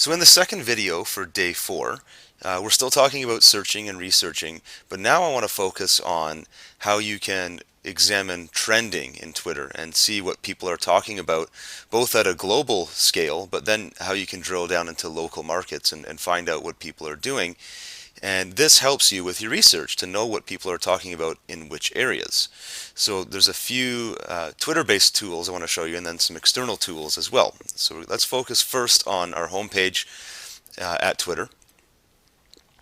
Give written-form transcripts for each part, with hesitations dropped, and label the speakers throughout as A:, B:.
A: So in the second video for day 4, we're still talking about searching and researching, but now I want to focus on how you can examine trending in Twitter and see what people are talking about, both at a global scale, but then how you can drill down into local markets and find out what people are doing. And this helps you with your research to know what people are talking about in which areas. So there's a few Twitter-based tools I want to show you, and then some external tools as well. So let's focus first on our homepage at Twitter.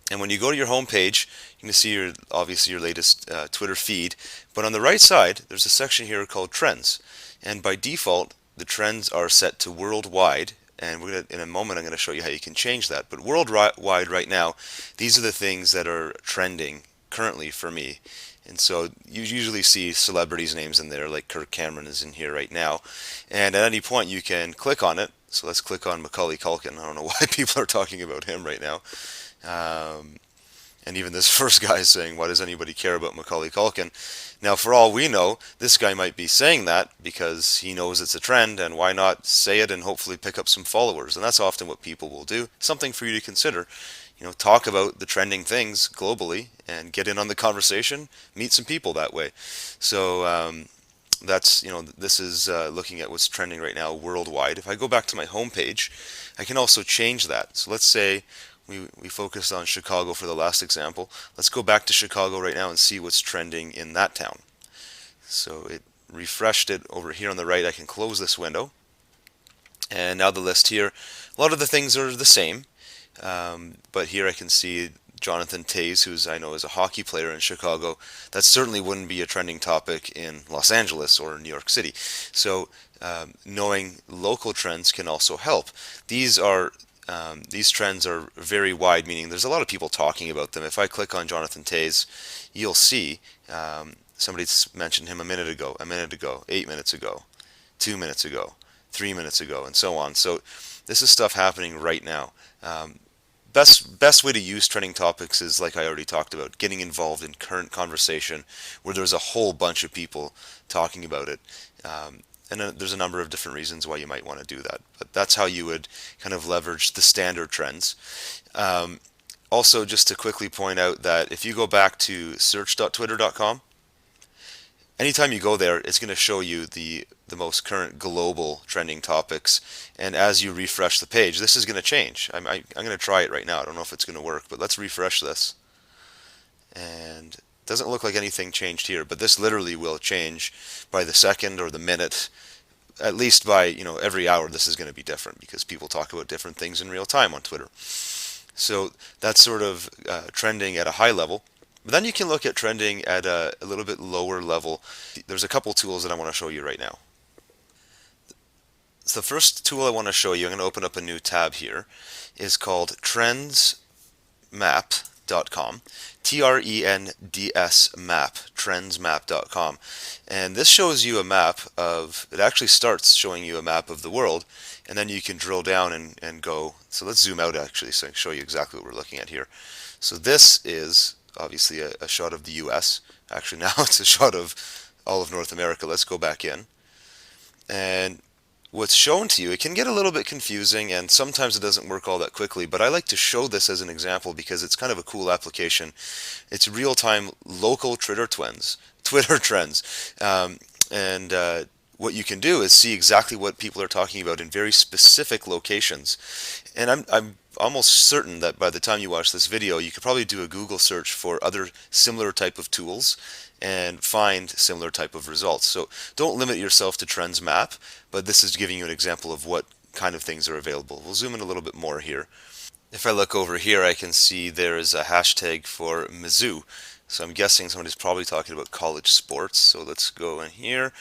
A: And when you go to your homepage, you can see obviously your latest Twitter feed. But on the right side, there's a section here called Trends. And by default, the trends are set to worldwide. And in a moment, I'm going to show you how you can change that. But worldwide right now, these are the things that are trending currently for me. And so you usually see celebrities' names in there, like Kirk Cameron is in here right now. And at any point, you can click on it. So let's click on Macaulay Culkin. I don't know why people are talking about him right now. And even this first guy is saying, why does anybody care about Macaulay Culkin? Now, for all we know, this guy might be saying that because he knows it's a trend, and why not say it and hopefully pick up some followers? And that's often what people will do. Something for you to consider. Talk about the trending things globally and get in on the conversation, meet some people that way. So this is looking at what's trending right now worldwide. If I go back to my homepage, I can also change that. So let's say we focused on Chicago for the last example. Let's go back to Chicago right now and see what's trending in that town. So it refreshed it over here on the right. I can close this window. And now the list here, a lot of the things are the same. But here I can see Jonathan Toews, who's I know is a hockey player in Chicago. That certainly wouldn't be a trending topic in Los Angeles or New York City. So knowing local trends can also help. These trends are very wide, meaning there's a lot of people talking about them. If I click on Jonathan Toews, you'll see somebody mentioned him a minute ago, 8 minutes ago, 2 minutes ago, 3 minutes ago, and so on. So this is stuff happening right now. Best way to use trending topics is, like I already talked about, getting involved in current conversation where there's a whole bunch of people talking about it. And there's a number of different reasons why you might want to do that. But that's how you would kind of leverage the standard trends. Also, just to quickly point out that if you go back to search.twitter.com, anytime you go there, it's going to show you the most current global trending topics. And as you refresh the page, this is going to change. I'm going to try it right now. I don't know if it's going to work, but let's refresh this. And it doesn't look like anything changed here, but this literally will change by the second or the minute. At least by, every hour this is going to be different because people talk about different things in real time on Twitter. So that's sort of trending at a high level. But then you can look at trending at a little bit lower level. There's a couple tools that I want to show you right now. So the first tool I want to show you, I'm going to open up a new tab here, is called trendsmap.com. TRENDS map, trendsmap.com. And this shows you a map it actually starts showing you a map of the world, and then you can drill down and go. So let's zoom out actually so I can show you exactly what we're looking at here. So this is obviously a shot of the US. Actually now it's a shot of all of North America. Let's go back in. And what's shown to you, it can get a little bit confusing and sometimes it doesn't work all that quickly, but I like to show this as an example because it's kind of a cool application. It's real-time local Twitter trends. What you can do is see exactly what people are talking about in very specific locations. And I'm almost certain that by the time you watch this video, you could probably do a Google search for other similar type of tools and find similar type of results. So don't limit yourself to Trends Map, but this is giving you an example of what kind of things are available. We'll zoom in a little bit more here. If I look over here, I can see there is a hashtag for Mizzou. So I'm guessing somebody's probably talking about college sports. So let's go in here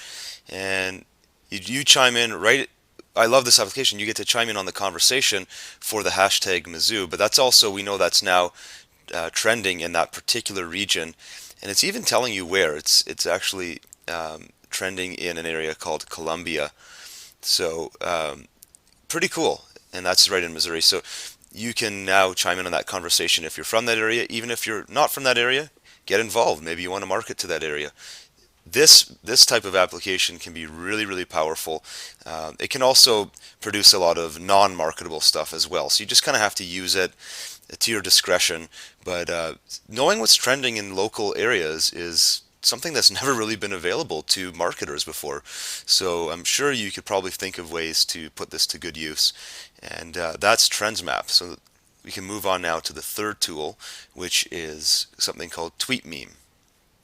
A: and you chime in right. I love this application. You get to chime in on the conversation for the hashtag Mizzou, but that's also, we know that's now trending in that particular region. And it's even telling you where. It's actually trending in an area called Columbia. So pretty cool. And that's right in Missouri. So you can now chime in on that conversation if you're from that area. Even if you're not from that area, get involved. Maybe you want to market to that area. this type of application can be really, really powerful. It can also produce a lot of non-marketable stuff as well. So you just kind of have to use it to your discretion. But knowing what's trending in local areas is something that's never really been available to marketers before. So I'm sure you could probably think of ways to put this to good use. And that's TrendsMap. So we can move on now to the third tool, which is something called TweetMeme.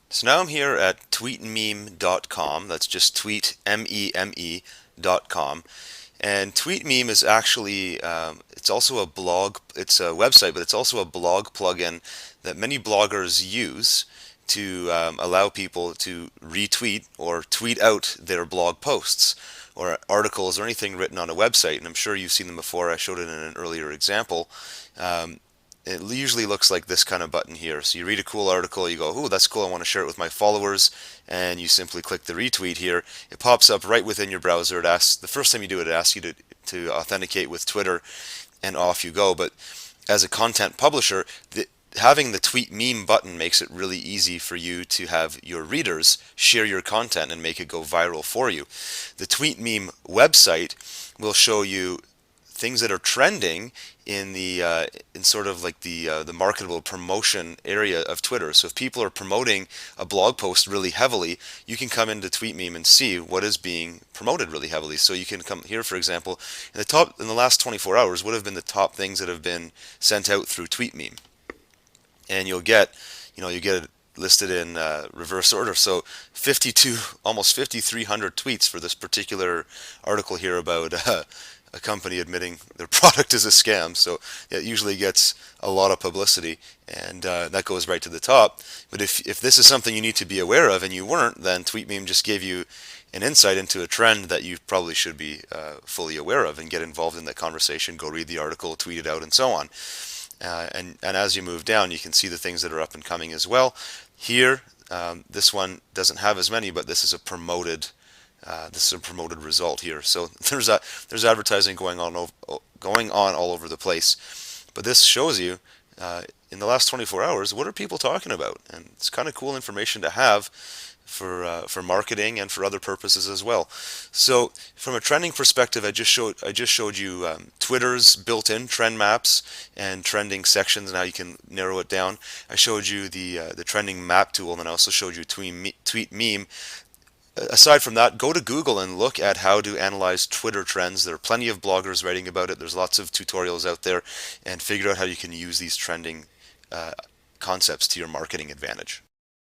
A: So now I'm here at tweetmeme.com. That's just tweet, meme.com. And TweetMeme is actually, it's also a blog, it's a website, but it's also a blog plugin that many bloggers use to allow people to retweet or tweet out their blog posts or articles or anything written on a website. And I'm sure you've seen them before. I showed it in an earlier example. Um, it usually looks like this kind of button here. So you read a cool article, you go, "Ooh, that's cool, I want to share it with my followers," and you simply click the retweet here. It pops up right within your browser. It asks, the first time you do it, it asks you to authenticate with Twitter, and off you go. But as a content publisher, having the tweet meme button makes it really easy for you to have your readers share your content and make it go viral for you. The tweet meme website will show you things that are trending in the in sort of like the marketable promotion area of Twitter. So if people are promoting a blog post really heavily, you can come into TweetMeme and see what is being promoted really heavily. So you can come here, for example, in the last 24 hours, what have been the top things that have been sent out through TweetMeme, and you get it listed in reverse order. So 52, almost 5,300 tweets for this particular article here about a company admitting their product is a scam. So it usually gets a lot of publicity, and that goes right to the top. But if this is something you need to be aware of and you weren't, then TweetMeme just gave you an insight into a trend that you probably should be fully aware of and get involved in that conversation, go read the article, tweet it out, and so on. And as you move down, you can see the things that are up and coming as well. Here, this one doesn't have as many, but this is a promoted result here. So there's advertising going on all over the place. But this shows you in the last 24 hours, what are people talking about? And it's kind of cool information to have for marketing and for other purposes as well. So from a trending perspective, I just showed you Twitter's built-in trend maps and trending sections and how you can narrow it down. I showed you the trending map tool, and then I also showed you Tweet Meme. Aside from that, go to Google and look at how to analyze Twitter trends. There are plenty of bloggers writing about it. There's lots of tutorials out there, and figure out how you can use these trending concepts to your marketing advantage.